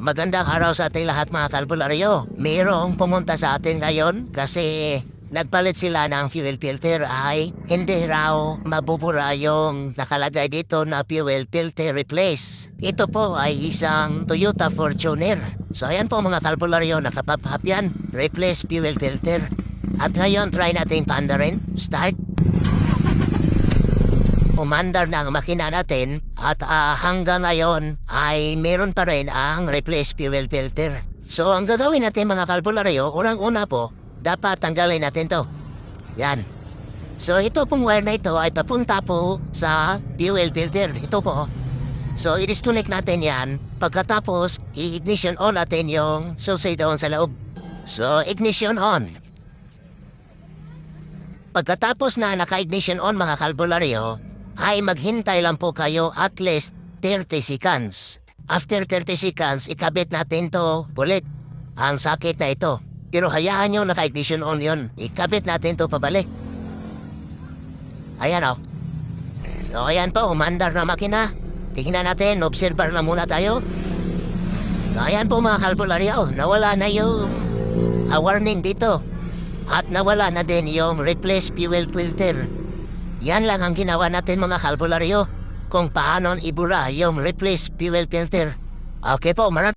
Magandang araw sa ating lahat mga kalbularyo. Mayroong pumunta sa atin ngayon kasi nagpalit sila ng fuel filter ay hindi raw mabubura yung nakalagay dito na fuel filter replace. Ito po ay isang Toyota Fortuner. So ayan po mga kalbularyo, nakapapap yan. Replace fuel filter. At ngayon try natin paandarin. Start. Umandar na ang makina natin at hanggang ngayon ay meron pa rin ang replace fuel filter. So ang gagawin natin mga kalbularyo, unang-una po, dapat tanggalin natin to. Yan. So ito pong wire na ito ay papunta po sa fuel filter. Ito po. So i-disconnect natin yan. Pagkatapos, i-ignition on natin yung susi doon sa loob. So ignition on. Pagkatapos na naka-ignition on mga kalbularyo, ay maghintay lang po kayo at least 30 seconds. After 30 seconds, ikabit natin to ulit. Ang sakit na ito. Pero hayaan nyo naka-ignition on yun. Ikabit natin to pabalik. Ayan o. So ayan po, umandar na makina. Tingnan natin, observer na muna tayo. So ayan po mga kalbularyo, nawala na yung warning dito. At nawala na din yung replace fuel filter. Yan lang ang ginawa natin mga kalbularyo kung paano ibura yung replace fuel filter. Okay po, maraming